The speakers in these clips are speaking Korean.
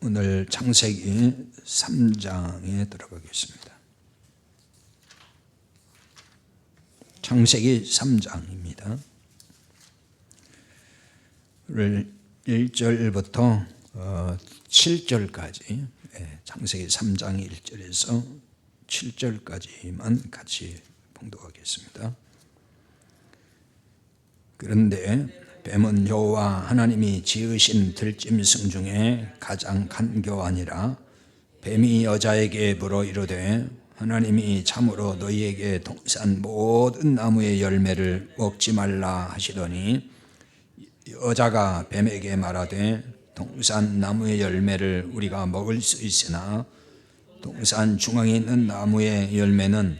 오늘 창세기 3장에 들어가겠습니다. 창세기 3장입니다. 오늘 1절부터 7절까지 창세기 3장 1절에서 7절까지만 같이 봉독하겠습니다. 그런데 뱀은 여호와 하나님이 지으신 들짐승 중에 가장 간교하니라. 뱀이 여자에게 물어 이르되 하나님이 참으로 너희에게 동산 모든 나무의 열매를 먹지 말라 하시더니 여자가 뱀에게 말하되 동산 나무의 열매를 우리가 먹을 수 있으나 동산 중앙에 있는 나무의 열매는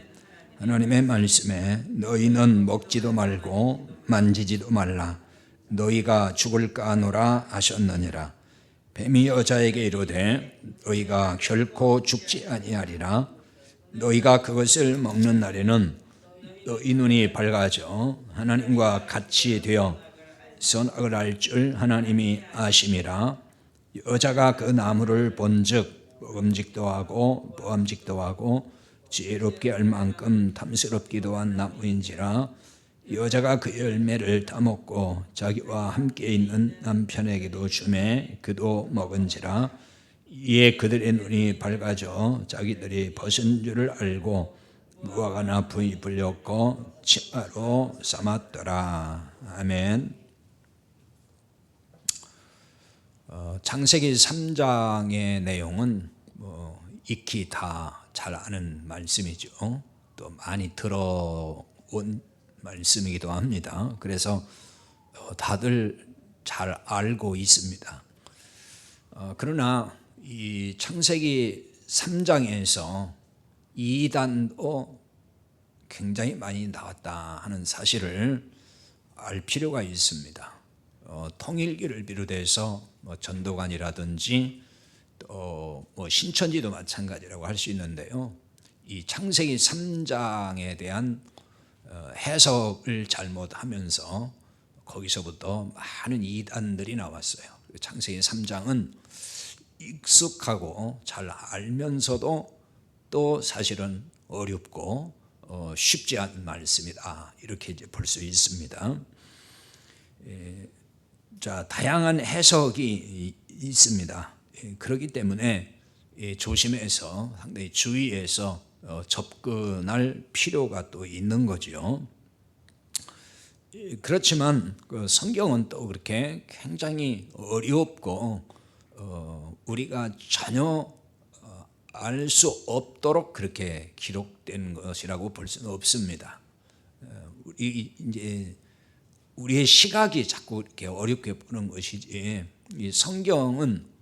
하나님의 말씀에 너희는 먹지도 말고 만지지도 말라 너희가 죽을까 하노라 하셨느니라. 뱀이 여자에게 이르되 너희가 결코 죽지 아니하리라. 너희가 그것을 먹는 날에는 너희 눈이 밝아져 하나님과 같이 되어 선악을 알 줄 하나님이 아심이라. 여자가 그 나무를 본즉 먹음직도 하고 보암직도 하고 지혜롭게 할 만큼 탐스럽기도 한 나무인지라. 여자가 그 열매를 따먹고 자기와 함께 있는 남편에게도 주매 그도 먹은지라. 이에 그들의 눈이 밝아져 자기들이 벗은 줄을 알고 무화과 나무에 불렸고 치마로 삼았더라. 아멘. 창세기 3장의 내용은 익히 다 잘 아는 말씀이죠. 또 많이 들어온 말씀이기도 합니다. 그래서 다들 잘 알고 있습니다. 그러나 이 창세기 3장에서 이단도 굉장히 많이 나왔다 하는 사실을 알 필요가 있습니다. 통일기를 비롯해서 전도관이라든지 또 신천지도 마찬가지라고 할 수 있는데요. 이 창세기 3장에 대한 해석을 잘못하면서 거기서부터 많은 이단들이 나왔어요. 창세기 3장은 익숙하고 잘 알면서도 또 사실은 어렵고 쉽지 않은 말씀이다 이렇게 이제 볼 수 있습니다. 자, 다양한 해석이 있습니다. 그렇기 때문에 조심해서 상당히 주의해서 접근할 필요가 또 있는 거죠. 그렇지만 성경은 또 그렇게 굉장히 어렵고 우리가 전혀 알 수 없도록 그렇게 기록된 것이라고 볼 수는 없습니다. 우리의 시각이 자꾸 이렇게 어렵게 보는 것이지, 이 성경은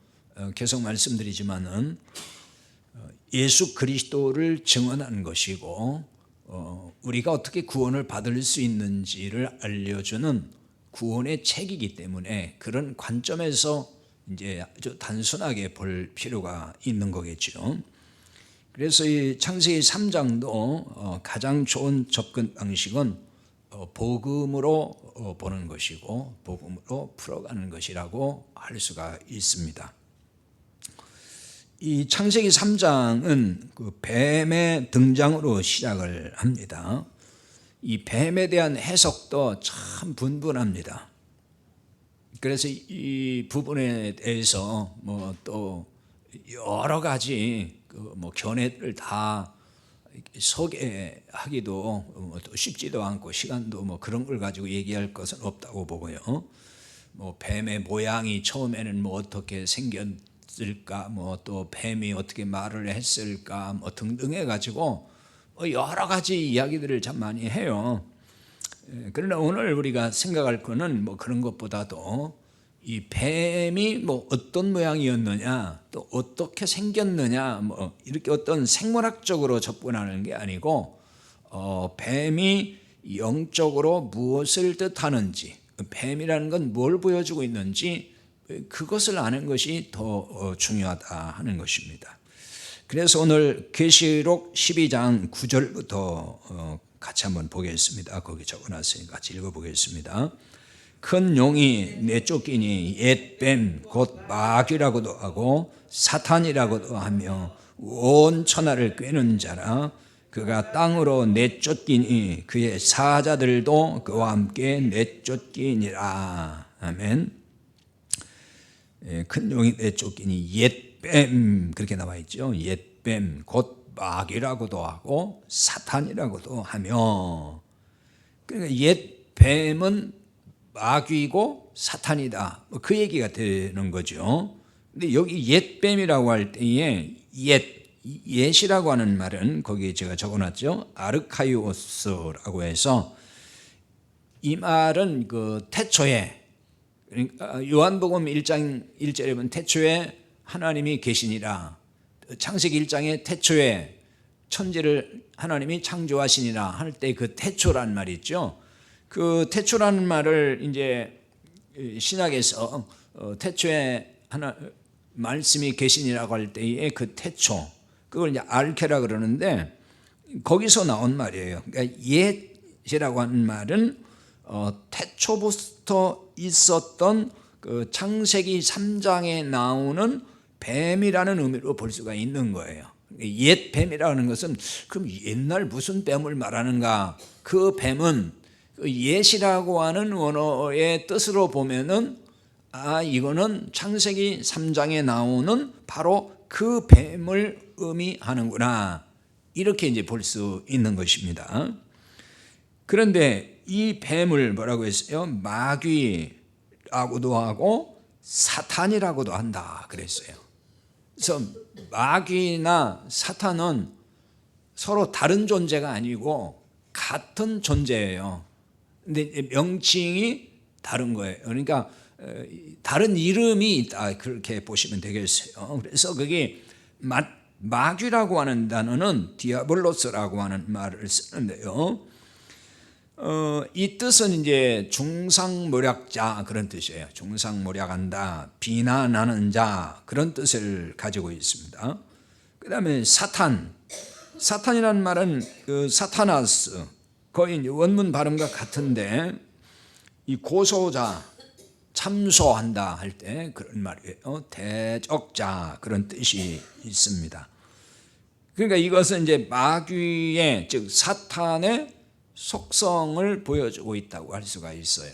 계속 말씀드리지만은 예수 그리스도를 증언한 것이고 우리가 어떻게 구원을 받을 수 있는지를 알려주는 구원의 책이기 때문에 그런 관점에서 이제 아주 단순하게 볼 필요가 있는 거겠죠. 그래서 이 창세기 3장도 가장 좋은 접근 방식은 복음으로 보는 것이고 복음으로 풀어가는 것이라고 할 수가 있습니다. 이 창세기 3장은 그 뱀의 등장으로 시작을 합니다. 이 뱀에 대한 해석도 참 분분합니다. 그래서 이 부분에 대해서 또 여러 가지 견해를 다 소개하기도 또 쉽지도 않고 시간도 그런 걸 가지고 얘기할 것은 없다고 보고요. 뱀의 모양이 처음에는 어떻게 생겼을까, 또 뱀이 어떻게 말을 했을까, 등등 해가지고 여러 가지 이야기들을 참 많이 해요. 그러나 오늘 우리가 생각할 거는 그런 것보다도 이 뱀이 어떤 모양이었느냐, 또 어떻게 생겼느냐, 이렇게 어떤 생물학적으로 접근하는 게 아니고 뱀이 영적으로 무엇을 뜻하는지, 뱀이라는 건 뭘 보여주고 있는지 그것을 아는 것이 더 중요하다 하는 것입니다. 그래서 오늘 계시록 12장 9절부터 같이 한번 보겠습니다. 거기 적어놨으니까 같이 읽어보겠습니다. 큰 용이 내쫓기니 옛뱀 곧 마귀라고도 하고 사탄이라고도 하며 온 천하를 꿰는 자라. 그가 땅으로 내쫓기니 그의 사자들도 그와 함께 내쫓기니라. 아멘. 큰 용이 내쫓기니 옛뱀 그렇게 나와 있죠. 옛뱀 곧 마귀라고도 하고 사탄이라고도 하며, 그러니까 옛뱀은 마귀고 사탄이다, 그 얘기가 되는 거죠. 근데 여기 옛뱀이라고 할 때에 옛이라고 하는 말은 거기에 제가 적어놨죠. 아르카이오스라고 해서 이 말은 그 태초에, 그러니까 요한복음 1장 1절에 보면 태초에 하나님이 계시니라, 창세기 1장에 태초에 천지를 하나님이 창조하시니라 할 때 그 태초란 말이 있죠. 그 태초라는 말을 이제 신약에서 태초에 말씀이 계시니라고 할 때의 그 태초, 그걸 이제 알케라 그러는데 거기서 나온 말이에요. 그러니까 옛이라고 하는 말은 태초부터 있었던 그 창세기 3장에 나오는 뱀이라는 의미로 볼 수가 있는 거예요. 옛 뱀이라는 것은 그럼 옛날 무슨 뱀을 말하는가? 그 뱀은 그 옛이라고 하는 원어의 뜻으로 보면은 이거는 창세기 3장에 나오는 바로 그 뱀을 의미하는구나, 이렇게 이제 볼 수 있는 것입니다. 그런데 이 뱀을 뭐라고 했어요? 마귀라고도 하고 사탄이라고도 한다 그랬어요. 그래서 마귀나 사탄은 서로 다른 존재가 아니고 같은 존재예요. 근데 명칭이 다른 거예요. 그러니까 다른 이름이 있다, 그렇게 보시면 되겠어요. 그래서 그게 마귀라고 하는 단어는 디아블로스라고 하는 말을 쓰는데요. 이 뜻은 이제 중상모략자 그런 뜻이에요. 중상모략한다, 비난하는 자, 그런 뜻을 가지고 있습니다. 그 다음에 사탄이라는 말은 그 사타나스, 거의 원문 발음과 같은데 이 고소자, 참소한다 할 때 그런 말이에요. 대적자, 그런 뜻이 있습니다. 그러니까 이것은 이제 마귀의, 즉 사탄의 속성을 보여주고 있다고 할 수가 있어요.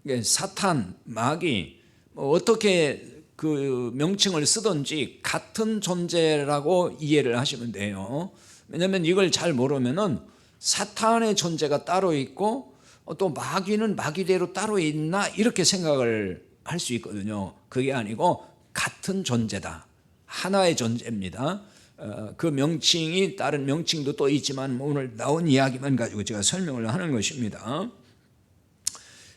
그러니까 사탄, 마귀, 어떻게 그 명칭을 쓰든지 같은 존재라고 이해를 하시면 돼요. 왜냐하면 이걸 잘 모르면은 사탄의 존재가 따로 있고 또 마귀는 마귀대로 따로 있나, 이렇게 생각을 할 수 있거든요. 그게 아니고 같은 존재다, 하나의 존재입니다. 그 명칭이 다른 명칭도 또 있지만 오늘 나온 이야기만 가지고 제가 설명을 하는 것입니다.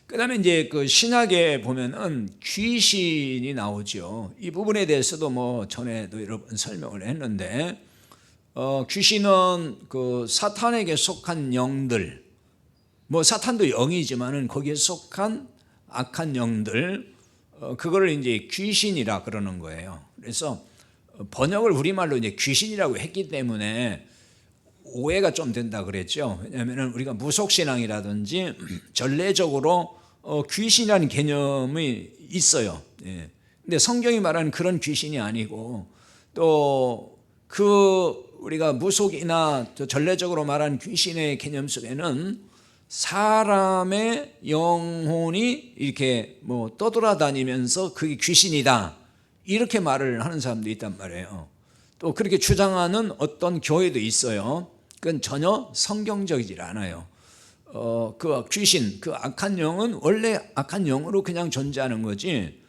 그 다음에 이제 그 신약에 보면은 귀신이 나오죠. 이 부분에 대해서도 뭐 전에도 여러 번 설명을 했는데, 귀신은 그 사탄에게 속한 영들, 뭐 사탄도 영이지만은 거기에 속한 악한 영들, 그거를 이제 귀신이라 그러는 거예요. 그래서 번역을 우리말로 이제 귀신이라고 했기 때문에 오해가 좀 된다 그랬죠. 왜냐하면 우리가 무속신앙이라든지 전례적으로 귀신이라는 개념이 있어요. 근데 성경이 말하는 그런 귀신이 아니고, 또 우리가 무속이나 전례적으로 말하는 귀신의 개념 속에는 사람의 영혼이 이렇게 뭐 떠돌아다니면서 그게 귀신이다, 이렇게 말을 하는 사람도 있단 말이에요. 또 그렇게 주장하는 어떤 교회도 있어요. 그건 전혀 성경적이지 않아요. 그 귀신, 그 악한 영은 원래 악한 영으로 그냥 존재하는 거지,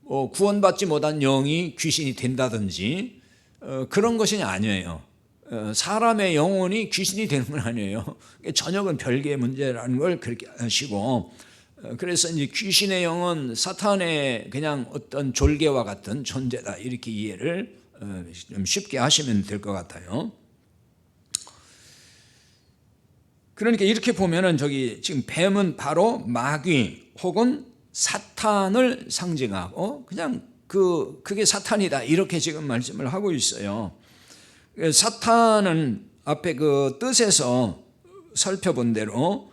구원받지 못한 영이 귀신이 된다든지 그런 것이 아니에요. 사람의 영혼이 귀신이 되는 건 아니에요. 전혀 그 별개의 문제라는 걸 그렇게 하시고, 그래서 이제 귀신의 영은 사탄의 그냥 어떤 졸개와 같은 존재다, 이렇게 이해를 좀 쉽게 하시면 될 것 같아요. 그러니까 이렇게 보면은 저기 지금 뱀은 바로 마귀 혹은 사탄을 상징하고, 그냥 그게 사탄이다, 이렇게 지금 말씀을 하고 있어요. 사탄은 앞에 그 뜻에서 살펴본 대로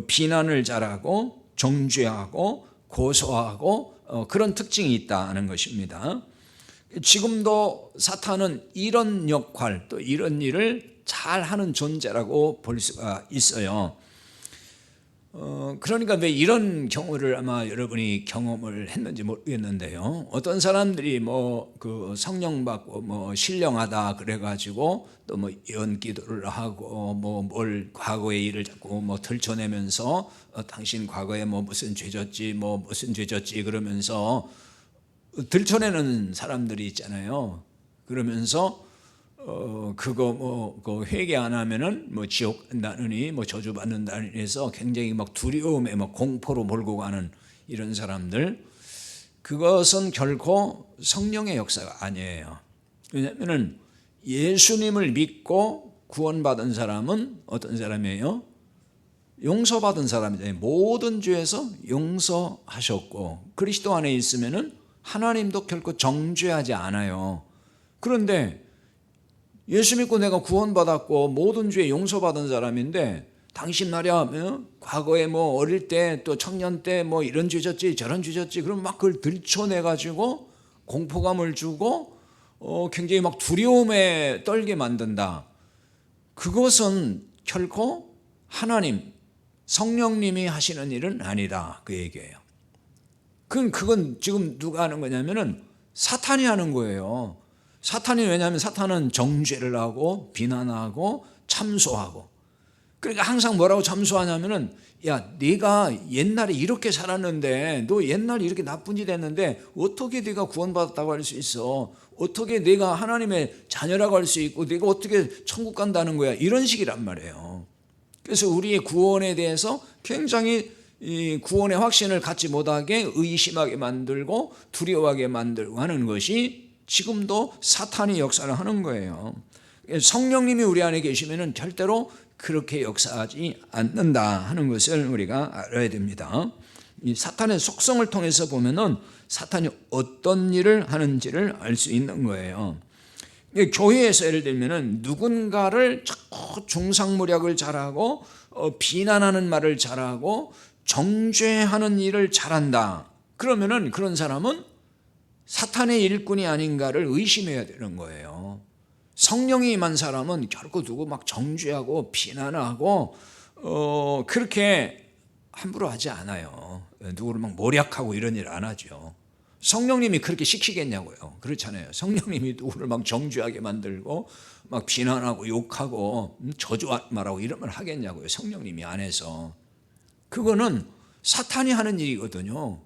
비난을 잘하고 정죄하고 고소하고 그런 특징이 있다는 것입니다. 지금도 사탄은 이런 역할 또 이런 일을 잘하는 존재라고 볼 수가 있어요. 그러니까 왜 이런 경우를 아마 여러분이 경험을 했는지 모르겠는데요. 어떤 사람들이 그 성령 받고 신령하다 그래가지고 또 연기도를 하고 뭘 과거의 일을 자꾸 들춰내면서 당신 과거에 무슨 죄졌지 무슨 죄졌지 그러면서 들춰내는 사람들이 있잖아요. 그러면서 그거 그 회개 안 하면은 지옥 간다느니 저주 받는다느니 해서 굉장히 두려움에 공포로 몰고 가는 이런 사람들, 그것은 결코 성령의 역사가 아니에요. 왜냐하면은 예수님을 믿고 구원받은 사람은 어떤 사람이에요? 용서받은 사람이잖아요. 모든 죄에서 용서하셨고 그리스도 안에 있으면은 하나님도 결코 정죄하지 않아요. 그런데 예수 믿고 내가 구원받았고 모든 죄 용서받은 사람인데 당신 말이야 과거에 어릴 때 또 청년 때 이런 죄 졌지 저런 죄 졌지 그럼 그걸 들춰내가지고 공포감을 주고 굉장히 두려움에 떨게 만든다. 그것은 결코 하나님 성령님이 하시는 일은 아니다 그 얘기예요. 그건 지금 누가 하는 거냐면은 사탄이 하는 거예요. 사탄이, 왜냐하면 사탄은 정죄를 하고 비난하고 참소하고, 그러니까 항상 뭐라고 참소하냐면은 야 네가 옛날에 이렇게 살았는데 너 옛날에 이렇게 나쁜 짓 했는데 어떻게 네가 구원받았다고 할 수 있어? 어떻게 네가 하나님의 자녀라고 할 수 있고 네가 어떻게 천국 간다는 거야? 이런 식이란 말이에요. 그래서 우리의 구원에 대해서 굉장히 이 구원의 확신을 갖지 못하게 의심하게 만들고 두려워하게 만들고 하는 것이 지금도 사탄이 역사를 하는 거예요. 성령님이 우리 안에 계시면 절대로 그렇게 역사하지 않는다 하는 것을 우리가 알아야 됩니다. 이 사탄의 속성을 통해서 보면은 사탄이 어떤 일을 하는지를 알 수 있는 거예요. 교회에서 예를 들면은 누군가를 자꾸 중상모략을 잘하고 비난하는 말을 잘하고 정죄하는 일을 잘한다. 그러면은 그런 사람은 사탄의 일꾼이 아닌가를 의심해야 되는 거예요. 성령이 임한 사람은 결코 누구 정죄하고 비난하고 그렇게 함부로 하지 않아요. 누구를 모략하고 이런 일 안 하죠. 성령님이 그렇게 시키겠냐고요. 그렇잖아요. 성령님이 누구를 정죄하게 만들고 비난하고 욕하고 저주 말하고 이런 말 하겠냐고요. 성령님이 안에서. 그거는 사탄이 하는 일이거든요.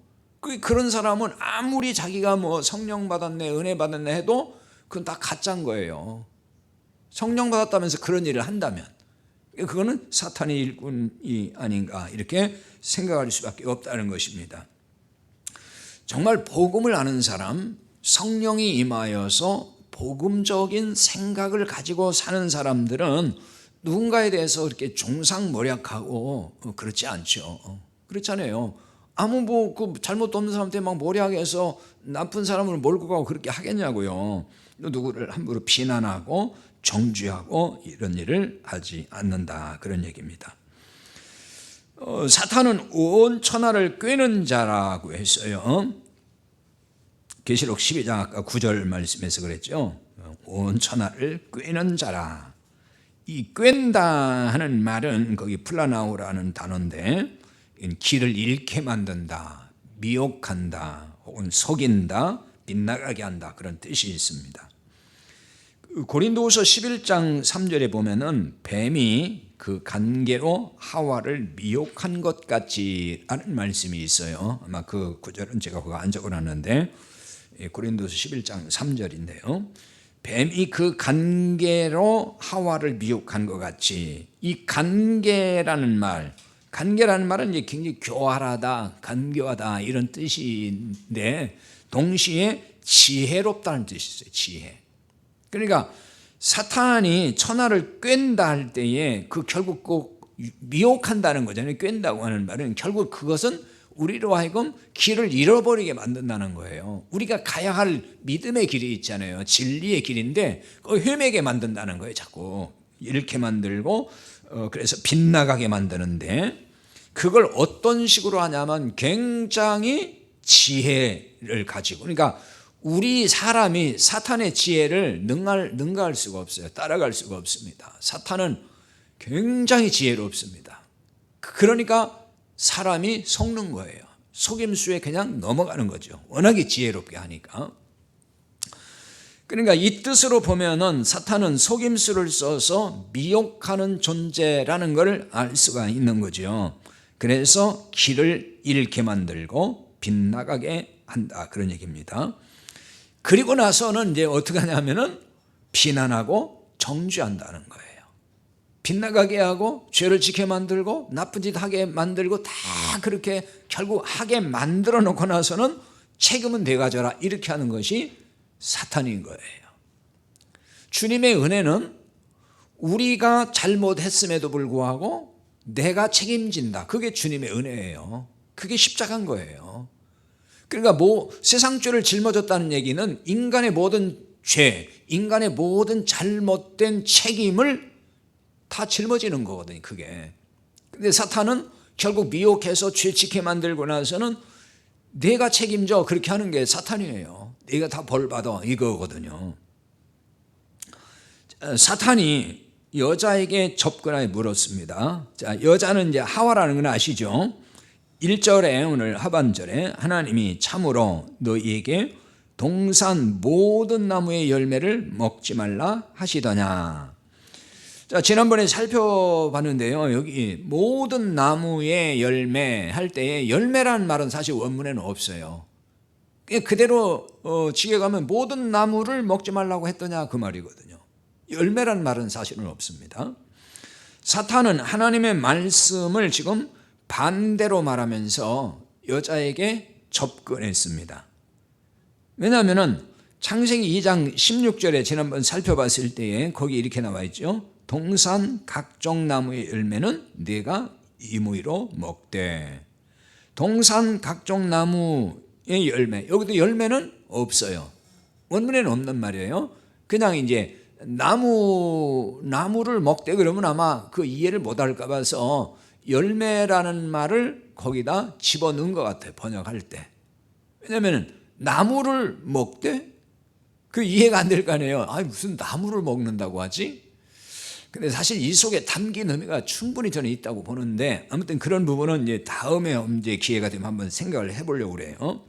그런 사람은 아무리 자기가 성령 받았네 은혜 받았네 해도 그건 다 가짜인 거예요. 성령 받았다면서 그런 일을 한다면 그거는 사탄의 일꾼이 아닌가 이렇게 생각할 수밖에 없다는 것입니다. 정말 복음을 아는 사람, 성령이 임하여서 복음적인 생각을 가지고 사는 사람들은 누군가에 대해서 이렇게 중상모략하고 그렇지 않죠. 그렇잖아요. 아무 그 잘못도 없는 사람한테 모략해서 나쁜 사람을 몰고 가고 그렇게 하겠냐고요. 누구를 함부로 비난하고 정죄하고 이런 일을 하지 않는다 그런 얘기입니다. 사탄은 온 천하를 꿰는 자라고 했어요. 계시록 12장 아까 9절 말씀에서 그랬죠. 온 천하를 꿰는 자라. 이 꿰는다 하는 말은 거기 플라나우라는 단어인데 길을 잃게 만든다, 미혹한다, 혹은 속인다, 빗나가게 한다 그런 뜻이 있습니다. 고린도후서 11장 3절에 보면은 뱀이 그 간계로 하와를 미혹한 것 같지라는 말씀이 있어요. 아마 그 구절은 제가 그거 안 적어놨는데 고린도후서 11장 3절인데요. 뱀이 그 간계로 하와를 미혹한 것 같이, 이 간계라는 말은 이제 굉장히 교활하다, 간교하다 이런 뜻인데 동시에 지혜롭다는 뜻이 있어요. 지혜. 그러니까 사탄이 천하를 꿰는다 할 때에 그 결국 꼭 미혹한다는 거잖아요. 꿰는다고 하는 말은 결국 그것은 우리로 하여금 길을 잃어버리게 만든다는 거예요. 우리가 가야 할 믿음의 길이 있잖아요. 진리의 길인데 그걸 헤매게 만든다는 거예요. 자꾸 잃게 만들고 그래서 빗나가게 만드는데, 그걸 어떤 식으로 하냐면 굉장히 지혜를 가지고, 그러니까 우리 사람이 사탄의 지혜를 능가할 수가 없어요. 따라갈 수가 없습니다. 사탄은 굉장히 지혜롭습니다. 그러니까 사람이 속는 거예요. 속임수에 그냥 넘어가는 거죠. 워낙에 지혜롭게 하니까. 그러니까 이 뜻으로 보면은 사탄은 속임수를 써서 미혹하는 존재라는 걸 알 수가 있는 거죠. 그래서 길을 잃게 만들고 빗나가게 한다, 그런 얘기입니다. 그리고 나서는 이제 어떻게 하냐면은 비난하고 정죄한다는 거예요. 빗나가게 하고 죄를 지게 만들고 나쁜 짓 하게 만들고 다 그렇게 결국 하게 만들어 놓고 나서는 책임은 내가 져라, 이렇게 하는 것이 사탄인 거예요. 주님의 은혜는 우리가 잘못했음에도 불구하고 내가 책임진다, 그게 주님의 은혜예요. 그게 십자가인 거예요. 그러니까 세상 죄를 짊어졌다는 얘기는 인간의 모든 죄, 인간의 모든 잘못된 책임을 다 짊어지는 거거든요, 그게. 근데 사탄은 결국 미혹해서 죄짓게 만들고 나서는 내가 책임져, 그렇게 하는 게 사탄이에요. 내가 다 벌 받아, 이거거든요. 사탄이 여자에게 접근하여 물었습니다. 자, 여자는 이제 하와라는 건 아시죠? 1절에, 오늘 하반절에 하나님이 참으로 너희에게 동산 모든 나무의 열매를 먹지 말라 하시더냐. 자, 지난번에 살펴봤는데요, 여기 모든 나무의 열매 할 때에 열매라는 말은 사실 원문에는 없어요. 그대로 지게 가면 모든 나무를 먹지 말라고 했더냐, 그 말이거든요. 열매라는 말은 사실은 없습니다. 사탄은 하나님의 말씀을 지금 반대로 말하면서 여자에게 접근했습니다. 왜냐하면 창세기 2장 16절에 지난번 살펴봤을 때에 거기 이렇게 나와 있죠. 동산 각종 나무의 열매는 네가 임의로 먹되. 동산 각종 나무의 열매, 여기도 열매는 없어요. 원문에는 없는 말이에요. 그냥 이제 나무를 먹되, 그러면 아마 그 이해를 못할까 봐서 열매라는 말을 거기다 집어넣은 것 같아요, 번역할 때. 왜냐하면 나무를 먹되? 그 이해가 안 될 거 아니에요. 무슨 나무를 먹는다고 하지? 근데 사실 이 속에 담긴 의미가 충분히 저는 있다고 보는데, 아무튼 그런 부분은 이제 다음에 이제 기회가 되면 한번 생각을 해보려고 그래요.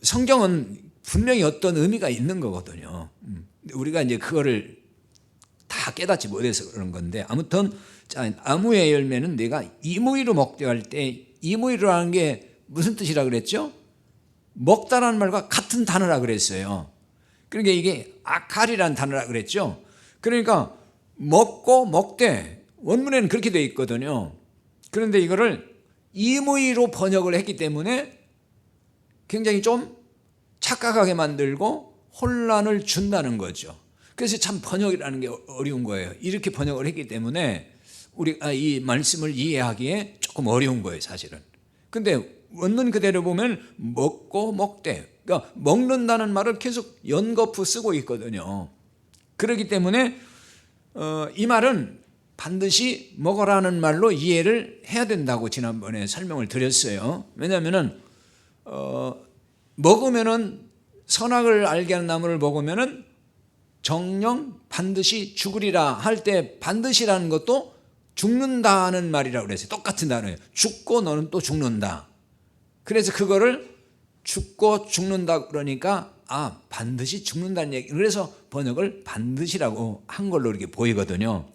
성경은 분명히 어떤 의미가 있는 거거든요. 우리가 이제 그거를 다 깨닫지 못해서 그런 건데, 아무튼 나무의 열매는 내가 임의로 먹되 할 때, 임의로라는 게 무슨 뜻이라 그랬죠? 먹다라는 말과 같은 단어라 그랬어요. 그러니까 이게 아칼이라는 단어라 그랬죠. 그러니까 먹고 먹되, 원문에는 그렇게 되어 있거든요. 그런데 이거를 임의로 번역을 했기 때문에 굉장히 좀 착각하게 만들고 혼란을 준다는 거죠. 그래서 참 번역이라는 게 어려운 거예요. 이렇게 번역을 했기 때문에 우리가 이 말씀을 이해하기에 조금 어려운 거예요, 사실은. 근데 원문 그대로 보면 먹고 먹되, 그러니까 먹는다는 말을 계속 연거푸 쓰고 있거든요. 그렇기 때문에 이 말은 반드시 먹으라는 말로 이해를 해야 된다고 지난번에 설명을 드렸어요. 왜냐하면 먹으면은, 선악을 알게 하는 나무를 먹으면은 정령 반드시 죽으리라 할 때, 반드시라는 것도 죽는다는 말이라고 그랬어요. 똑같은 단어예요. 죽고 너는 또 죽는다. 그래서 그거를 죽고 죽는다 그러니까 반드시 죽는다는 얘기. 그래서 번역을 반드시라고 한 걸로 이렇게 보이거든요.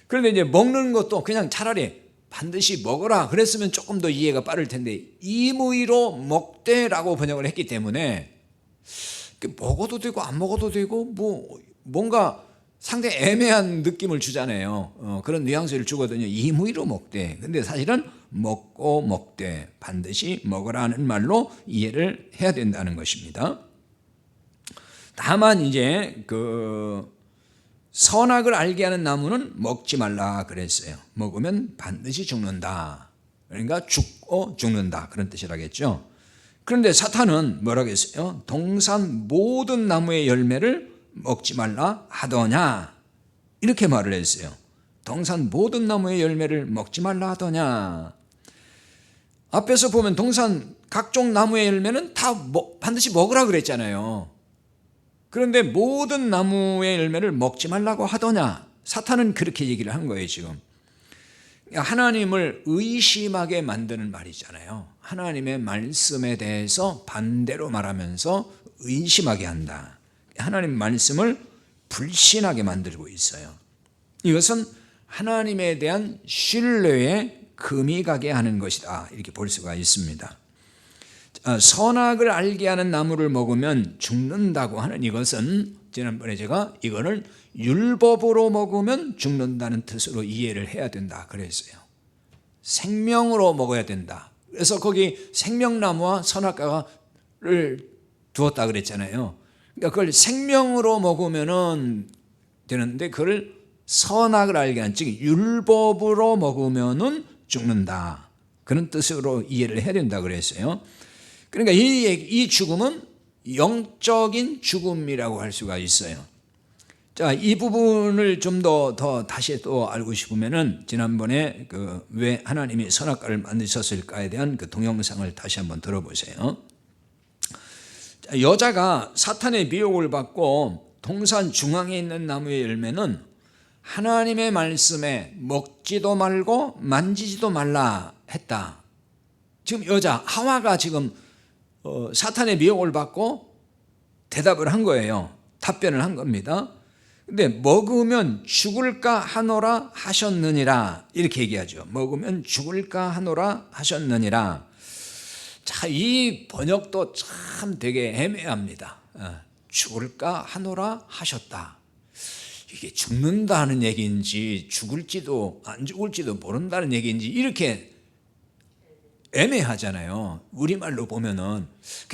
그런데 이제 먹는 것도 그냥 차라리 반드시 먹어라 그랬으면 조금 더 이해가 빠를 텐데, 임의로 먹되라고 번역을 했기 때문에 먹어도 되고 안 먹어도 되고 뭔가 상당히 애매한 느낌을 주잖아요. 그런 뉘앙스를 주거든요. 임의로 먹되. 근데 사실은 먹고 먹되, 반드시 먹으라는 말로 이해를 해야 된다는 것입니다. 다만 이제 선악을 알게 하는 나무는 먹지 말라 그랬어요. 먹으면 반드시 죽는다. 그러니까 죽고 죽는다, 그런 뜻이라겠죠. 그런데 사탄은 뭐라고 했어요? 동산 모든 나무의 열매를 먹지 말라 하더냐, 이렇게 말을 했어요. 동산 모든 나무의 열매를 먹지 말라 하더냐. 앞에서 보면 동산 각종 나무의 열매는 다 반드시 먹으라 그랬잖아요. 그런데 모든 나무의 열매를 먹지 말라고 하더냐. 사탄은 그렇게 얘기를 한 거예요. 지금 하나님을 의심하게 만드는 말이잖아요. 하나님의 말씀에 대해서 반대로 말하면서 의심하게 한다. 하나님 말씀을 불신하게 만들고 있어요. 이것은 하나님에 대한 신뢰에 금이 가게 하는 것이다, 이렇게 볼 수가 있습니다. 선악을 알게 하는 나무를 먹으면 죽는다고 하는 이것은 지난번에 제가 이거는 율법으로 먹으면 죽는다는 뜻으로 이해를 해야 된다 그랬어요. 생명으로 먹어야 된다. 그래서 거기 생명나무와 선악과를 두었다 그랬잖아요. 그러니까 그걸 생명으로 먹으면은 되는데 그걸 선악을 알게 하는, 즉 율법으로 먹으면은 죽는다, 그런 뜻으로 이해를 해야 된다 그랬어요. 그러니까 이 죽음은 영적인 죽음이라고 할 수가 있어요. 자, 이 부분을 좀 더 다시 또 알고 싶으면은 지난번에 왜 하나님이 선악과를 만드셨을까에 대한 그 동영상을 다시 한번 들어보세요. 자, 여자가 사탄의 미혹을 받고 동산 중앙에 있는 나무의 열매는 하나님의 말씀에 먹지도 말고 만지지도 말라 했다. 지금 여자 하와가 지금 사탄의 미혹을 받고 대답을 한 거예요. 답변을 한 겁니다. 근데 먹으면 죽을까 하노라 하셨느니라, 이렇게 얘기하죠. 먹으면 죽을까 하노라 하셨느니라. 자, 이 번역도 참 되게 애매합니다. 죽을까 하노라 하셨다. 이게 죽는다는 얘기인지 죽을지도 안 죽을지도 모른다는 얘기인지 이렇게 애매하잖아요. 우리말로 보면은.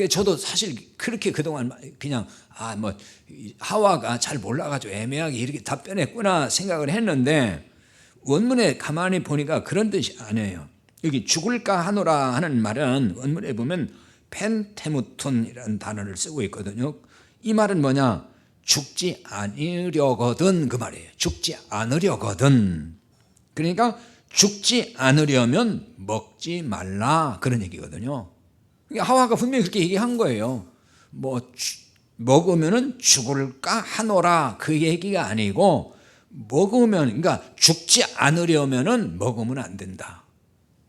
저도 사실 그렇게 그동안 그냥 하와가 잘 몰라가지고 애매하게 이렇게 답변했구나 생각을 했는데, 원문에 가만히 보니까 그런 뜻이 아니에요. 여기 죽을까 하노라 하는 말은 원문에 보면 펜테무톤이라는 단어를 쓰고 있거든요. 이 말은 뭐냐? 죽지 않으려거든, 그 말이에요. 죽지 않으려거든. 그러니까 죽지 않으려면 먹지 말라, 그런 얘기거든요. 그러니까 하와가 분명히 그렇게 얘기한 거예요. 먹으면은 죽을까 하노라, 그 얘기가 아니고, 그러니까 죽지 않으려면은 먹으면 안 된다.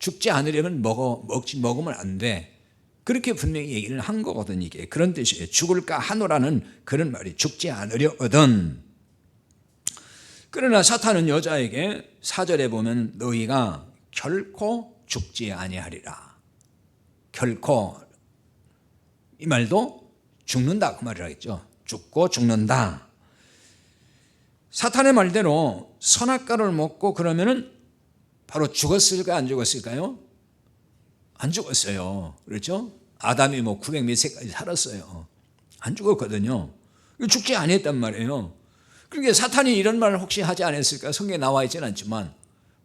죽지 않으려면 먹으면 안 돼. 그렇게 분명히 얘기를 한 거거든. 이게 그런 뜻이에요. 죽을까 하노라는 그런 말이 죽지 않으려거든. 그러나 사탄은 여자에게 4절에 보면 너희가 결코 죽지 아니하리라. 결코, 이 말도 죽는다 그 말이라 했죠. 죽고 죽는다. 사탄의 말대로 선악과를 먹고 그러면은 바로 죽었을까 안 죽었을까요? 안 죽었어요. 그렇죠? 아담이 900 몇 세까지 살았어요. 안 죽었거든요. 죽지 않았단 말이에요. 그러니까 사탄이 이런 말을 혹시 하지 않았을까? 성경에 나와 있지는 않지만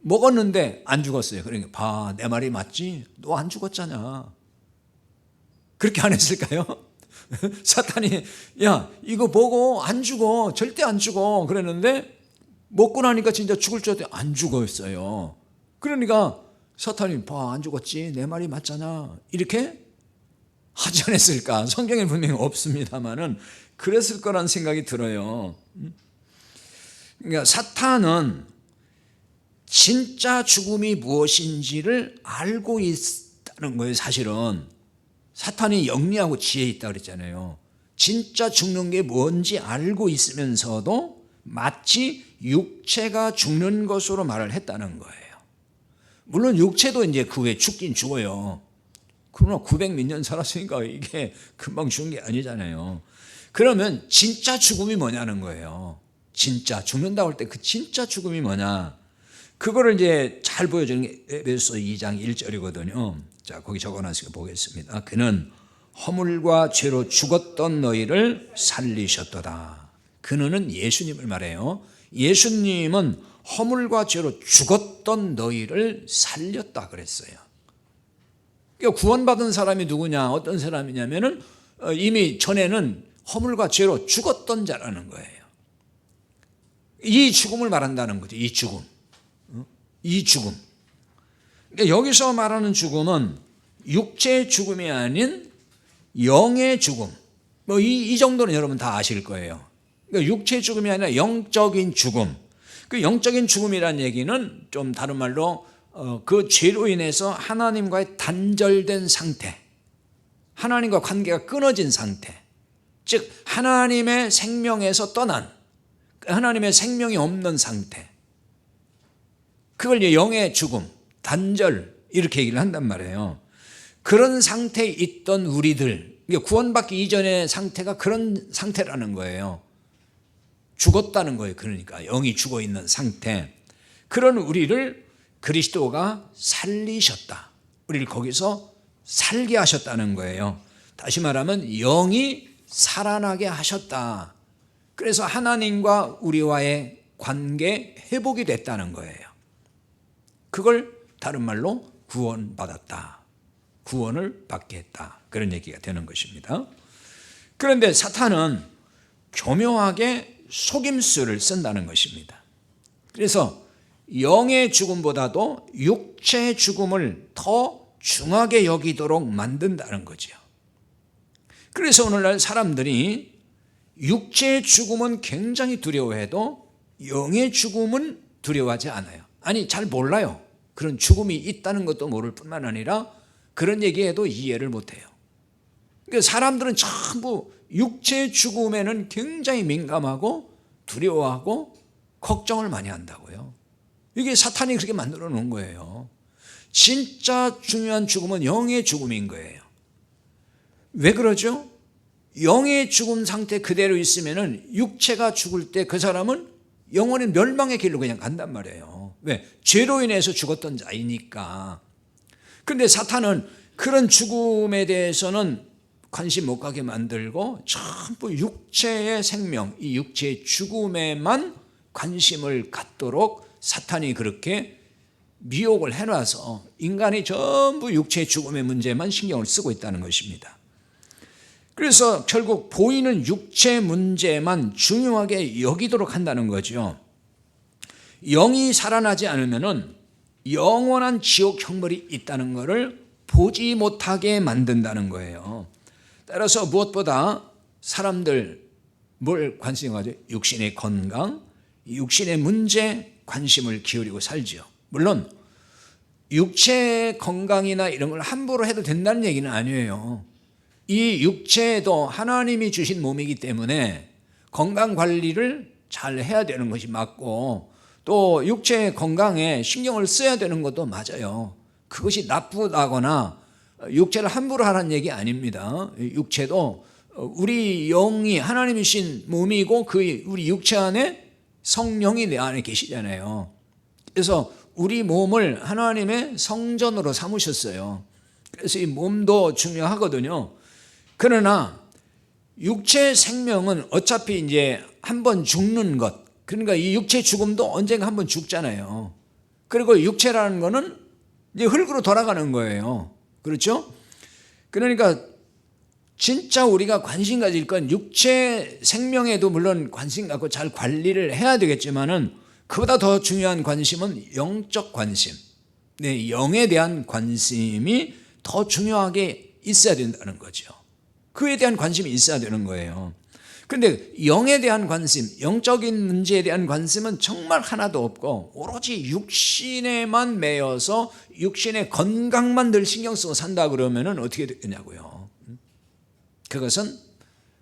먹었는데 안 죽었어요. 그러니까 봐, 내 말이 맞지? 너 안 죽었잖아. 그렇게 안 했을까요? 사탄이 야, 이거 먹어, 안 죽어, 절대 안 죽어 그랬는데 먹고 나니까 진짜 죽을 줄 알았더니 안 죽었어요. 그러니까 사탄이 봐, 안 죽었지, 내 말이 맞잖아, 이렇게 하지 않았을까? 성경에 분명히 없습니다만은 그랬을 거란 생각이 들어요. 그러니까 사탄은 진짜 죽음이 무엇인지를 알고 있다는 거예요. 사실은 사탄이 영리하고 지혜 있다 그랬잖아요. 진짜 죽는 게 뭔지 알고 있으면서도 마치 육체가 죽는 것으로 말을 했다는 거예요. 물론 육체도 이제 그 후에 죽긴 죽어요. 그러나 900 몇 년 살았으니까 이게 금방 죽은 게 아니잖아요. 그러면 진짜 죽음이 뭐냐는 거예요. 진짜 죽는다고 할 때 그 진짜 죽음이 뭐냐, 그거를 이제 잘 보여주는 게 에베소서 2장 1절이거든요. 자, 거기 적어놨으니까 보겠습니다. 그는 허물과 죄로 죽었던 너희를 살리셨도다. 그는 예수님을 말해요. 예수님은 허물과 죄로 죽었던 너희를 살렸다 그랬어요. 그러니까 구원받은 사람이 누구냐, 어떤 사람이냐면은 이미 전에는 허물과 죄로 죽었던 자라는 거예요. 이 죽음을 말한다는 거죠. 이 죽음. 이 죽음. 그러니까 여기서 말하는 죽음은 육체의 죽음이 아닌 영의 죽음. 뭐 이 정도는 여러분 다 아실 거예요. 그러니까 육체의 죽음이 아니라 영적인 죽음. 그 영적인 죽음이란 얘기는 좀 다른 말로 그 죄로 인해서 하나님과의 단절된 상태, 하나님과 관계가 끊어진 상태, 즉 하나님의 생명에서 떠난, 하나님의 생명이 없는 상태, 그걸 영의 죽음, 단절 이렇게 얘기를 한단 말이에요. 그런 상태에 있던 우리들, 구원받기 이전의 상태가 그런 상태라는 거예요. 죽었다는 거예요. 그러니까 영이 죽어있는 상태. 그런 우리를 그리스도가 살리셨다. 우리를 거기서 살게 하셨다는 거예요. 다시 말하면 영이 살아나게 하셨다. 그래서 하나님과 우리와의 관계 회복이 됐다는 거예요. 그걸 다른 말로 구원받았다. 구원을 받게 했다. 그런 얘기가 되는 것입니다. 그런데 사탄은 교묘하게 속임수를 쓴다는 것입니다. 그래서 영의 죽음보다도 육체의 죽음을 더 중하게 여기도록 만든다는 거죠. 그래서 오늘날 사람들이 육체의 죽음은 굉장히 두려워해도 영의 죽음은 두려워하지 않아요. 아니, 잘 몰라요. 그런 죽음이 있다는 것도 모를 뿐만 아니라 그런 얘기해도 이해를 못해요. 그러니까 사람들은 전부 육체의 죽음에는 굉장히 민감하고 두려워하고 걱정을 많이 한다고요. 이게 사탄이 그렇게 만들어 놓은 거예요. 진짜 중요한 죽음은 영의 죽음인 거예요. 왜 그러죠? 영의 죽음 상태 그대로 있으면 육체가 죽을 때 그 사람은 영원히 멸망의 길로 그냥 간단 말이에요. 왜? 죄로 인해서 죽었던 자이니까. 그런데 사탄은 그런 죽음에 대해서는 관심 못 가게 만들고 전부 육체의 생명, 이 육체의 죽음에만 관심을 갖도록 사탄이 그렇게 미혹을 해놔서 인간이 전부 육체의 죽음의 문제만 신경을 쓰고 있다는 것입니다. 그래서 결국 보이는 육체 문제만 중요하게 여기도록 한다는 거죠. 영이 살아나지 않으면 영원한 지옥 형벌이 있다는 것을 보지 못하게 만든다는 거예요. 따라서 무엇보다 사람들 뭘 관심이 가죠? 육신의 건강, 육신의 문제 관심을 기울이고 살죠. 물론 육체의 건강이나 이런 걸 함부로 해도 된다는 얘기는 아니에요. 이 육체도 하나님이 주신 몸이기 때문에 건강 관리를 잘 해야 되는 것이 맞고, 또 육체의 건강에 신경을 써야 되는 것도 맞아요. 그것이 나쁘다거나 육체를 함부로 하라는 얘기 아닙니다. 육체도 우리 영이 하나님이 주신 몸이고 그 우리 육체 안에 성령이 내 안에 계시잖아요. 그래서 우리 몸을 하나님의 성전으로 삼으셨어요. 그래서 이 몸도 중요하거든요. 그러나 육체 생명은 어차피 이제 한번 죽는 것, 그러니까 이 육체 죽음도 언젠가 한번 죽잖아요. 그리고 육체라는 거는 이제 흙으로 돌아가는 거예요. 그렇죠? 그러니까 진짜 우리가 관심 가질 건 육체 생명에도 물론 관심 갖고 잘 관리를 해야 되겠지만은 그보다 더 중요한 관심은 영적 관심, 네, 영에 대한 관심이 더 중요하게 있어야 된다는 거죠. 그에 대한 관심이 있어야 되는 거예요. 그런데 영에 대한 관심, 영적인 문제에 대한 관심은 정말 하나도 없고 오로지 육신에만 매여서 육신의 건강만 늘 신경 쓰고 산다 그러면 어떻게 되냐고요. 그것은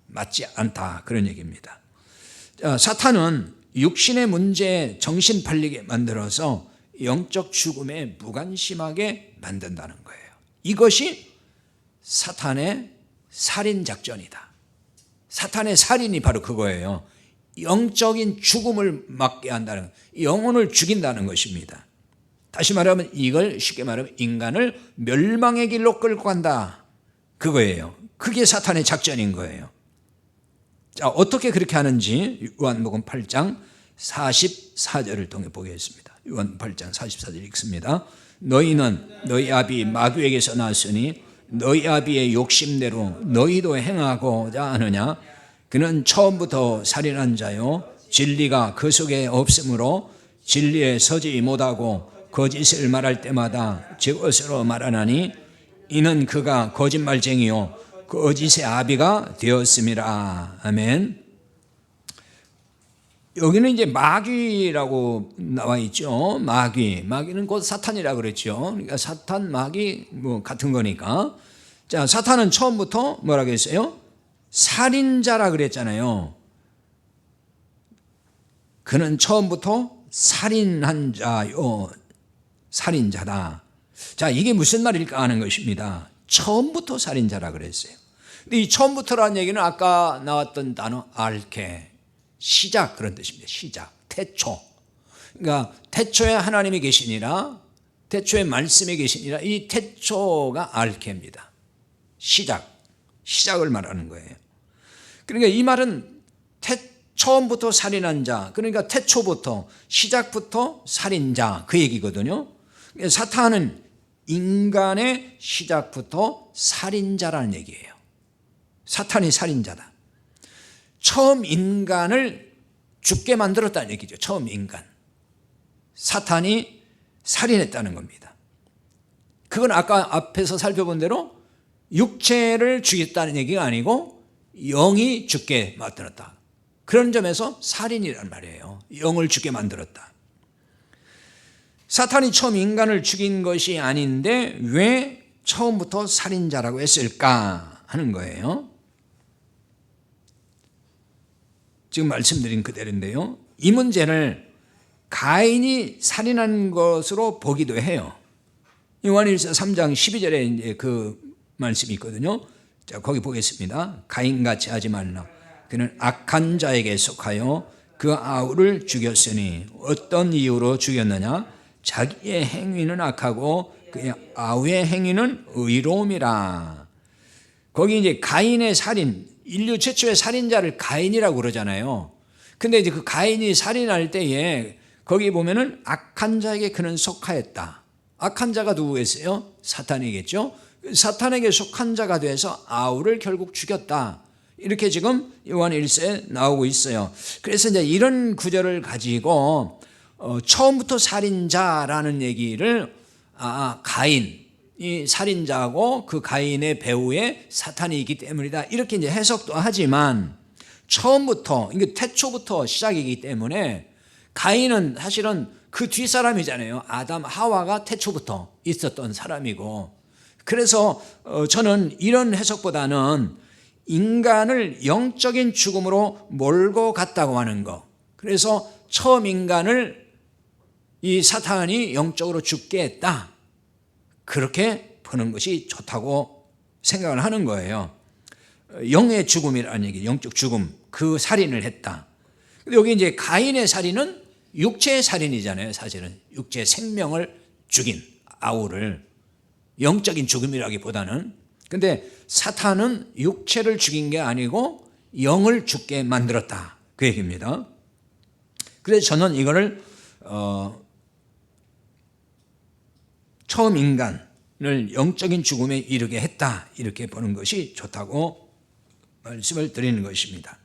맞지 않다, 그런 얘기입니다. 사탄은 육신의 문제에 정신 팔리게 만들어서 영적 죽음에 무관심하게 만든다는 거예요. 이것이 사탄의 살인 작전이다. 사탄의 살인이 바로 그거예요. 영적인 죽음을 맞게 한다는, 영혼을 죽인다는 것입니다. 다시 말하면 이걸 쉽게 말하면 인간을 멸망의 길로 끌고 간다, 그거예요. 그게 사탄의 작전인 거예요. 자, 어떻게 그렇게 하는지 요한복음 8장 44절을 통해 보겠습니다. 요한 8장 44절 읽습니다. 너희는 너희 아비 마귀에게서 났으니 너희 아비의 욕심대로 너희도 행하고자 하느냐? 그는 처음부터 살인한 자요 진리가 그 속에 없으므로 진리에 서지 못하고 거짓을 말할 때마다 제 것으로 말하나니 이는 그가 거짓말쟁이요 거짓의 아비가 되었음이라. 아멘. 여기는 이제 마귀라고 나와 있죠. 마귀는 곧 사탄이라 그랬죠. 그러니까 사탄, 마귀 뭐 같은 거니까. 자, 사탄은 처음부터 뭐라고 했어요? 살인자라 그랬잖아요. 그는 처음부터 살인한 자요, 살인자다. 자, 이게 무슨 말일까 하는 것입니다. 처음부터 살인자라 그랬어요. 근데 이 처음부터라는 얘기는 아까 나왔던 단어 알케, 시작, 그런 뜻입니다. 시작, 태초. 그러니까 태초에 하나님이 계시니라, 태초에 말씀이 계시니라, 이 태초가 알케입니다. 시작을 말하는 거예요. 그러니까 이 말은 처음부터 살인한 자, 그러니까 태초부터, 시작부터 살인자, 그 얘기거든요. 사탄은 인간의 시작부터 살인자라는 얘기예요. 사탄이 살인자다. 처음 인간을 죽게 만들었다는 얘기죠. 처음 인간. 사탄이 살인했다는 겁니다. 그건 아까 앞에서 살펴본 대로 육체를 죽였다는 얘기가 아니고 영이 죽게 만들었다. 그런 점에서 살인이란 말이에요. 영을 죽게 만들었다. 사탄이 처음 인간을 죽인 것이 아닌데 왜 처음부터 살인자라고 했을까 하는 거예요. 지금 말씀드린 그대로인데요. 이 문제를 가인이 살인한 것으로 보기도 해요. 요한일서 3장 12절에 이제 그 말씀이 있거든요. 자, 거기 보겠습니다. 가인같이 하지 말라. 그는 악한 자에게 속하여 그 아우를 죽였으니 어떤 이유로 죽였느냐? 자기의 행위는 악하고 그 아우의 행위는 의로움이라. 거기 이제 가인의 살인, 인류 최초의 살인자를 가인이라고 그러잖아요. 근데 이제 그 가인이 살인할 때에 거기 보면은 악한 자에게 그는 속하였다. 악한 자가 누구겠어요? 사탄이겠죠. 사탄에게 속한 자가 돼서 아우를 결국 죽였다. 이렇게 지금 요한 1서에 나오고 있어요. 그래서 이제 이런 구절을 가지고 처음부터 살인자라는 얘기를 가인이 살인자고 그 가인의 배후에 사탄이 있기 때문이다. 이렇게 이제 해석도 하지만 처음부터, 이게 태초부터 시작이기 때문에 가인은 사실은 그 뒷사람이잖아요. 아담, 하와가 태초부터 있었던 사람이고, 그래서 저는 이런 해석보다는 인간을 영적인 죽음으로 몰고 갔다고 하는 거. 그래서 처음 인간을 이 사탄이 영적으로 죽게 했다. 그렇게 보는 것이 좋다고 생각을 하는 거예요. 영의 죽음이라는 얘기, 영적 죽음, 그 살인을 했다. 여기 이제 가인의 살인은 육체의 살인이잖아요. 사실은 육체의 생명을 죽인 아우를 영적인 죽음이라기보다는. 근데 사탄은 육체를 죽인 게 아니고 영을 죽게 만들었다. 그 얘기입니다. 그래서 저는 이거를 처음 인간을 영적인 죽음에 이르게 했다. 이렇게 보는 것이 좋다고 말씀을 드리는 것입니다.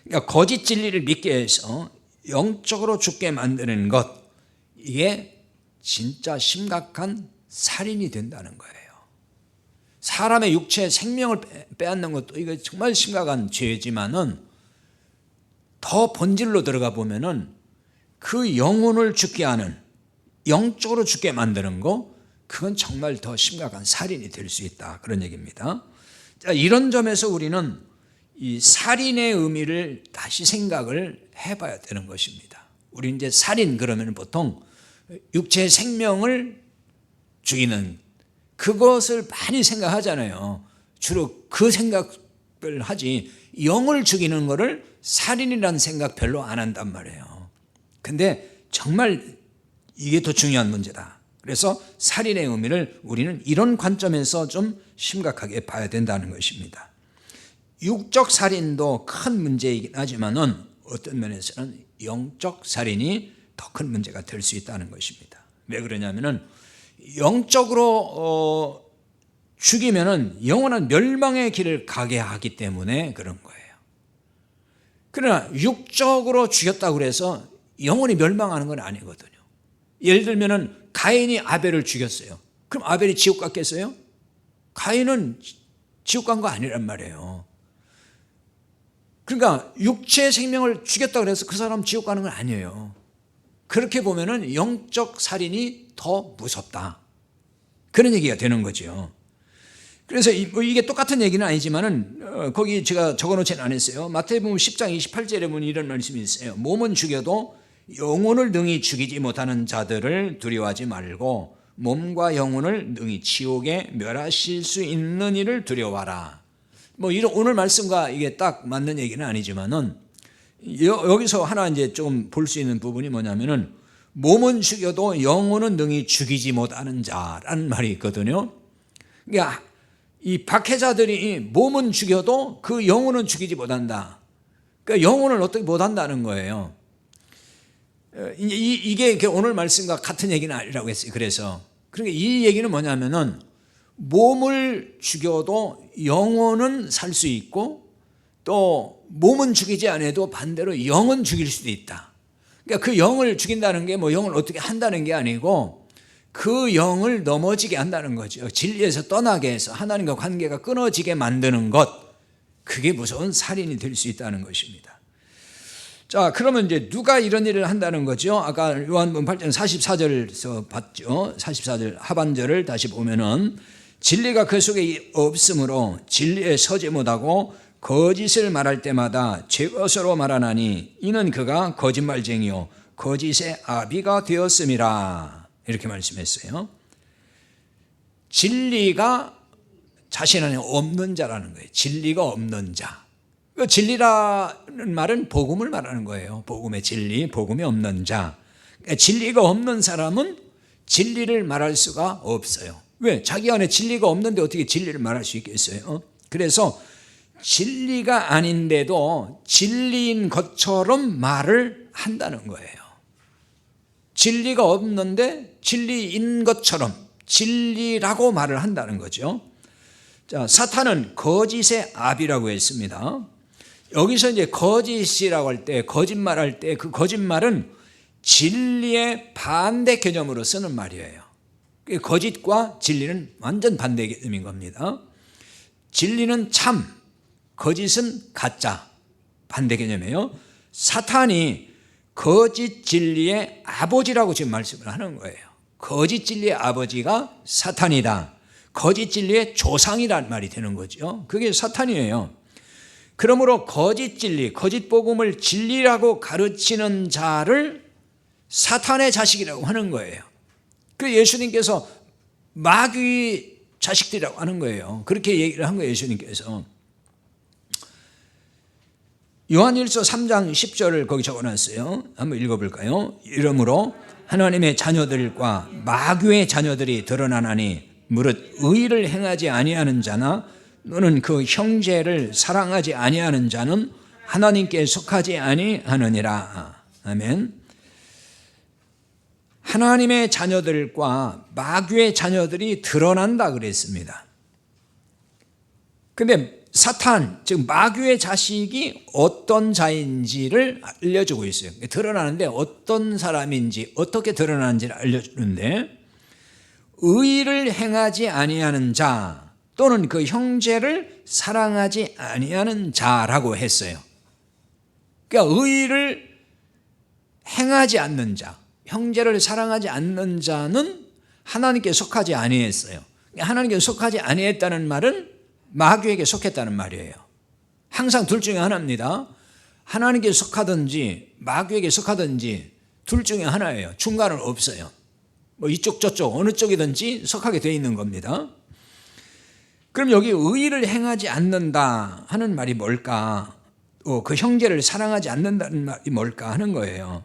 그러니까 거짓 진리를 믿게 해서 영적으로 죽게 만드는 것, 이게 진짜 심각한 살인이 된다는 거예요. 사람의 육체의 생명을 빼앗는 것도 이거 정말 심각한 죄지만은 더 본질로 들어가 보면은 그 영혼을 죽게 하는, 영적으로 죽게 만드는 거, 그건 정말 더 심각한 살인이 될 수 있다. 그런 얘기입니다. 자, 이런 점에서 우리는 이 살인의 의미를 다시 생각을 해봐야 되는 것입니다. 우리 이제 살인 그러면 보통 육체의 생명을 죽이는 그것을 많이 생각하잖아요. 주로 그 생각을 하지 영을 죽이는 것을 살인이라는 생각 별로 안 한단 말이에요. 근데 정말 이게 더 중요한 문제다. 그래서 살인의 의미를 우리는 이런 관점에서 좀 심각하게 봐야 된다는 것입니다. 육적 살인도 큰 문제이긴 하지만은 어떤 면에서는 영적 살인이 더 큰 문제가 될 수 있다는 것입니다. 왜 그러냐면은 영적으로 죽이면은 영원한 멸망의 길을 가게 하기 때문에 그런 거예요. 그러나 육적으로 죽였다고 해서 영원히 멸망하는 건 아니거든요. 예를 들면은 가인이 아벨을 죽였어요. 그럼 아벨이 지옥 갔겠어요? 가인은 지옥 간 거 아니란 말이에요. 그러니까 육체의 생명을 죽였다고 해서 그 사람 지옥 가는 건 아니에요. 그렇게 보면은 영적 살인이 더 무섭다, 그런 얘기가 되는 거죠. 그래서 이게 똑같은 얘기는 아니지만은 거기 제가 적어놓지는 않았어요. 마태복음 10장 28절에 보면 이런 말씀이 있어요. 몸은 죽여도 영혼을 능히 죽이지 못하는 자들을 두려워하지 말고 몸과 영혼을 능히 지옥에 멸하실 수 있는 이를 두려워하라. 이런 오늘 말씀과 이게 딱 맞는 얘기는 아니지만은 여기서 하나 이제 조금 볼 수 있는 부분이 뭐냐면은 몸은 죽여도 영혼은 능히 죽이지 못하는 자라는 말이 있거든요. 그러니까 이 박해자들이 몸은 죽여도 그 영혼은 죽이지 못한다. 그러니까 영혼을 어떻게 못한다는 거예요. 이게 오늘 말씀과 같은 얘기는 아니라고 했어요. 그래서 그러니까 이 얘기는 뭐냐면은 몸을 죽여도 영혼은 살 수 있고 또 몸은 죽이지 않아도 반대로 영은 죽일 수도 있다. 그러니까 그 영을 죽인다는 게 영을 어떻게 한다는 게 아니고 그 영을 넘어지게 한다는 거죠. 진리에서 떠나게 해서 하나님과 관계가 끊어지게 만드는 것, 그게 무서운 살인이 될 수 있다는 것입니다. 자, 그러면 이제 누가 이런 일을 한다는 거죠? 아까 요한복음 8장 44절에서 봤죠. 44절 하반절을 다시 보면은 진리가 그 속에 없으므로 진리에 서지 못하고 거짓을 말할 때마다 제 것으로 말하나니 이는 그가 거짓말쟁이요 거짓의 아비가 되었음이라, 이렇게 말씀했어요. 진리가 자신 안에 없는 자라는 거예요. 진리가 없는 자. 진리라는 말은 복음을 말하는 거예요. 복음의 진리, 복음이 없는 자. 진리가 없는 사람은 진리를 말할 수가 없어요. 왜? 자기 안에 진리가 없는데 어떻게 진리를 말할 수 있겠어요? 그래서 진리가 아닌데도 진리인 것처럼 말을 한다는 거예요. 진리가 없는데 진리인 것처럼 진리라고 말을 한다는 거죠. 자, 사탄은 거짓의 아비라고 했습니다. 여기서 이제 거짓이라고 할 때, 거짓말할 때 그 거짓말은 진리의 반대 개념으로 쓰는 말이에요. 거짓과 진리는 완전 반대 개념인 겁니다. 진리는 참, 거짓은 가짜, 반대 개념이에요. 사탄이 거짓 진리의 아버지라고 지금 말씀을 하는 거예요. 거짓 진리의 아버지가 사탄이다. 거짓 진리의 조상이란 말이 되는 거죠. 그게 사탄이에요. 그러므로 거짓 진리, 거짓 복음을 진리라고 가르치는 자를 사탄의 자식이라고 하는 거예요. 그 예수님께서 마귀 자식들이라고 하는 거예요. 그렇게 얘기를 한 거예요, 예수님께서. 요한일서 3장 10절을 거기 적어놨어요. 한번 읽어볼까요? 이러므로 하나님의 자녀들과 마귀의 자녀들이 드러나나니 무릇 의를 행하지 아니하는 자나 너는 그 형제를 사랑하지 아니하는 자는 하나님께 속하지 아니하느니라. 아멘. 하나님의 자녀들과 마귀의 자녀들이 드러난다 그랬습니다. 근데 사탄, 즉 마귀의 자식이 어떤 자인지를 알려주고 있어요. 드러나는데 어떤 사람인지, 어떻게 드러나는지를 알려주는데, 의를 행하지 아니하는 자 또는 그 형제를 사랑하지 아니하는 자라고 했어요. 그러니까 의를 행하지 않는 자, 형제를 사랑하지 않는 자는 하나님께 속하지 아니했어요. 하나님께 속하지 아니했다는 말은 마귀에게 속했다는 말이에요. 항상 둘 중에 하나입니다. 하나님께 속하든지 마귀에게 속하든지 둘 중에 하나예요. 중간은 없어요. 이쪽 저쪽 어느 쪽이든지 속하게 되어 있는 겁니다. 그럼 여기 의를 행하지 않는다 하는 말이 뭘까? 그 형제를 사랑하지 않는다는 말이 뭘까 하는 거예요.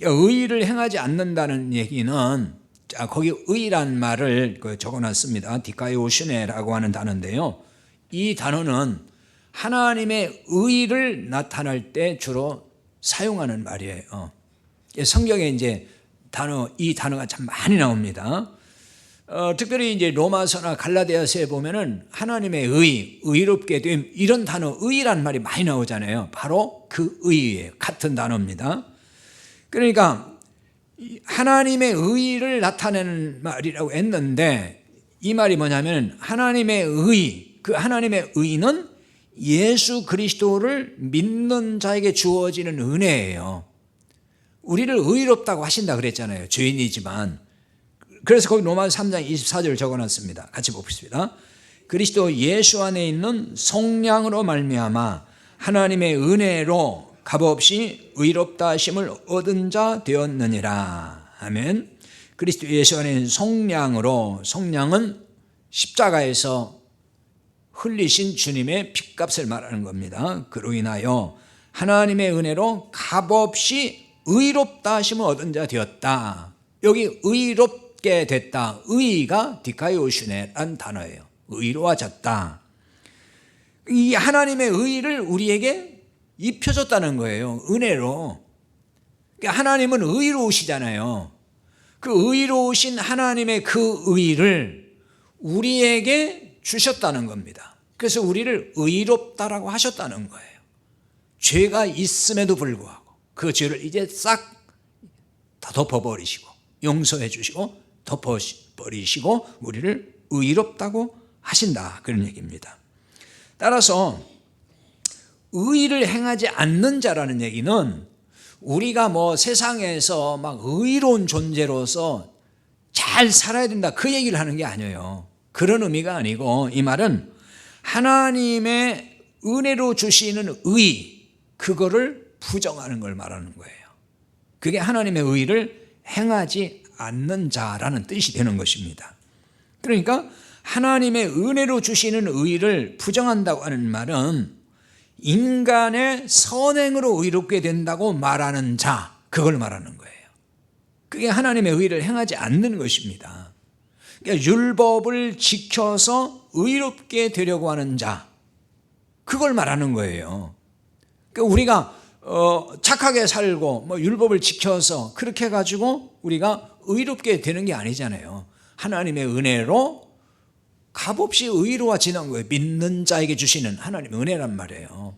의를 행하지 않는다는 얘기는, 자, 거기 의란 말을 적어놨습니다. 디카이오시네라고 하는 단어인데요. 이 단어는 하나님의 의를 나타낼 때 주로 사용하는 말이에요. 성경에 이제 이 단어가 참 많이 나옵니다. 특별히 이제 로마서나 갈라디아서에 보면은 하나님의 의롭게 됨, 이런 단어, 의란 말이 많이 나오잖아요. 바로 그 의예요. 같은 단어입니다. 그러니까 하나님의 의를 나타내는 말이라고 했는데 이 말이 뭐냐면 하나님의 의, 그 하나님의 의는 예수 그리스도를 믿는 자에게 주어지는 은혜예요. 우리를 의롭다고 하신다 그랬잖아요. 죄인이지만. 그래서 거기 로마서 3장 24절 적어놨습니다. 같이 봅시다. 그리스도 예수 안에 있는 성령으로 말미암아 하나님의 은혜로 값없이 의롭다 하심을 얻은 자 되었느니라. 아멘. 그리스도 예수 안에 있는 성령으로, 성령은 십자가에서 흘리신 주님의 핏값을 말하는 겁니다. 그로 인하여 하나님의 은혜로 값없이 의롭다 하심을 얻은 자 되었다. 여기 의롭게 됐다. 의가 디카이오슈네라는 단어예요. 의로워졌다. 이 하나님의 의를 우리에게 입혀줬다는 거예요. 은혜로. 그러니까 하나님은 의로우시잖아요. 그 의로우신 하나님의 그 의를 우리에게 주셨다는 겁니다. 그래서 우리를 의롭다라고 하셨다는 거예요. 죄가 있음에도 불구하고 그 죄를 이제 싹 다 덮어버리시고 용서해 주시고 덮어버리시고 우리를 의롭다고 하신다, 그런 얘기입니다. 따라서 의를 행하지 않는 자라는 얘기는 우리가 뭐 세상에서 막 의로운 존재로서 잘 살아야 된다 그 얘기를 하는 게 아니에요. 그런 의미가 아니고 이 말은 하나님의 은혜로 주시는 의, 그거를 부정하는 걸 말하는 거예요. 그게 하나님의 의를 행하지 않는 자라는 뜻이 되는 것입니다. 그러니까 하나님의 은혜로 주시는 의를 부정한다고 하는 말은 인간의 선행으로 의롭게 된다고 말하는 자, 그걸 말하는 거예요. 그게 하나님의 의를 행하지 않는 것입니다. 그러니까 율법을 지켜서 의롭게 되려고 하는 자, 그걸 말하는 거예요. 그러니까 우리가 착하게 살고 뭐 율법을 지켜서 그렇게 해가지고 우리가 의롭게 되는 게 아니잖아요. 하나님의 은혜로 값없이 의로워지는 거예요. 믿는 자에게 주시는 하나님의 은혜란 말이에요.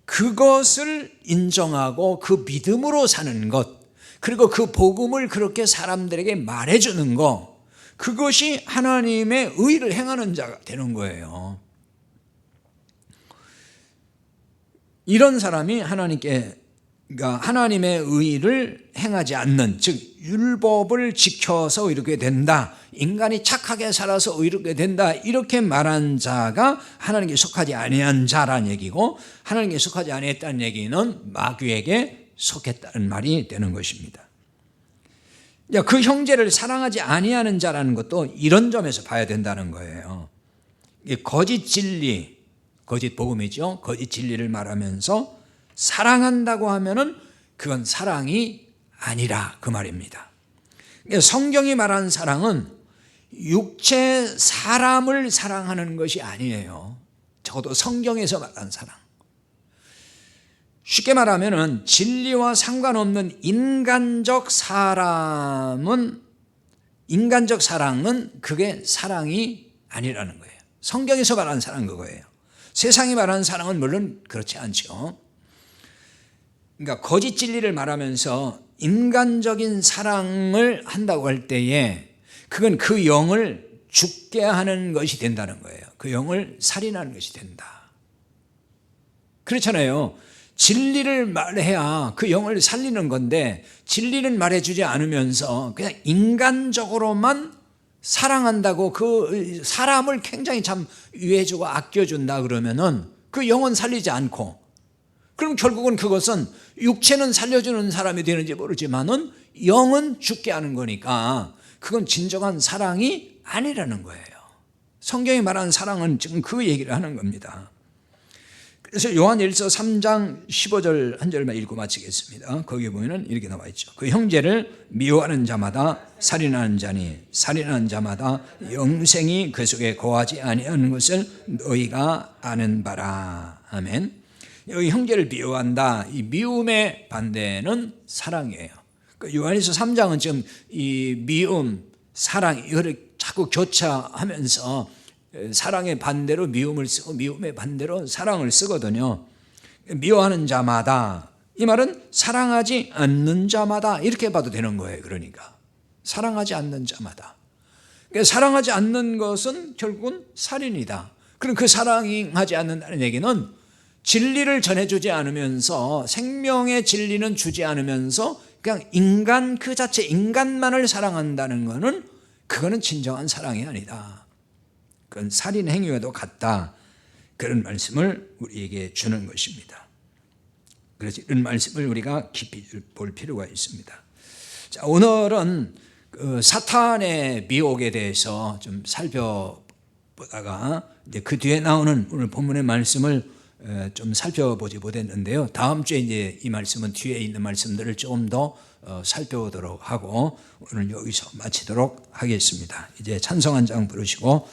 그것을 인정하고 그 믿음으로 사는 것, 그리고 그 복음을 그렇게 사람들에게 말해주는 것, 그것이 하나님의 의를 행하는 자가 되는 거예요. 이런 사람이 하나님의 의를 행하지 않는, 즉 율법을 지켜서 의롭게 된다, 인간이 착하게 살아서 의롭게 된다, 이렇게 말한 자가 하나님께 속하지 아니한 자라는 얘기고, 하나님께 속하지 아니했다는 얘기는 마귀에게 속했다는 말이 되는 것입니다. 그 형제를 사랑하지 아니하는 자라는 것도 이런 점에서 봐야 된다는 거예요. 거짓 진리, 거짓 복음이죠. 거짓 진리를 말하면서 사랑한다고 하면은 그건 사랑이 아니라 그 말입니다. 성경이 말하는 사랑은 육체 사람을 사랑하는 것이 아니에요. 적어도 성경에서 말하는 사랑. 쉽게 말하면은 진리와 상관없는 인간적 사랑은 그게 사랑이 아니라는 거예요. 성경에서 말하는 사랑은 그거예요. 세상이 말하는 사랑은 물론 그렇지 않죠. 그러니까 거짓 진리를 말하면서 인간적인 사랑을 한다고 할 때에 그건 그 영을 죽게 하는 것이 된다는 거예요. 그 영을 살인하는 것이 된다. 그렇잖아요. 진리를 말해야 그 영을 살리는 건데 진리는 말해주지 않으면서 그냥 인간적으로만 사랑한다고 그 사람을 굉장히 참 위해주고 아껴준다 그러면은 그 영은 살리지 않고, 그럼 결국은 그것은 육체는 살려주는 사람이 되는지 모르지만은 영은 죽게 하는 거니까 그건 진정한 사랑이 아니라는 거예요. 성경이 말하는 사랑은 지금 그 얘기를 하는 겁니다. 그래서 요한일서 3장 15절 한 절만 읽고 마치겠습니다. 거기에 보면은 이렇게 나와 있죠. 그 형제를 미워하는 자마다 살인하는 자니 살인하는 자마다 영생이 그 속에 거하지 아니하는 것을 너희가 아는 바라. 아멘. 여기 형제를 미워한다. 이 미움의 반대는 사랑이에요. 요한일서 3장은 지금 이 미움, 사랑 이거를 자꾸 교차하면서 사랑의 반대로 미움을 쓰고 미움의 반대로 사랑을 쓰거든요. 미워하는 자마다, 이 말은 사랑하지 않는 자마다 이렇게 봐도 되는 거예요. 그러니까 사랑하지 않는 자마다. 그러니까 사랑하지 않는 것은 결국은 살인이다. 그럼 그 사랑하지 않는다는 얘기는 진리를 전해주지 않으면서 생명의 진리는 주지 않으면서 그냥 인간 그 자체 인간만을 사랑한다는 것은 그거는 진정한 사랑이 아니다. 그건 살인 행위와도 같다. 그런 말씀을 우리에게 주는 것입니다. 그래서 이런 말씀을 우리가 깊이 볼 필요가 있습니다. 자, 오늘은 그 사탄의 미혹에 대해서 좀 살펴보다가 이제 그 뒤에 나오는 오늘 본문의 말씀을 좀 살펴보지 못했는데요. 다음 주에 이제 이 말씀은 뒤에 있는 말씀들을 좀 더 살펴보도록 하고 오늘 여기서 마치도록 하겠습니다. 이제 찬송 한 장 부르시고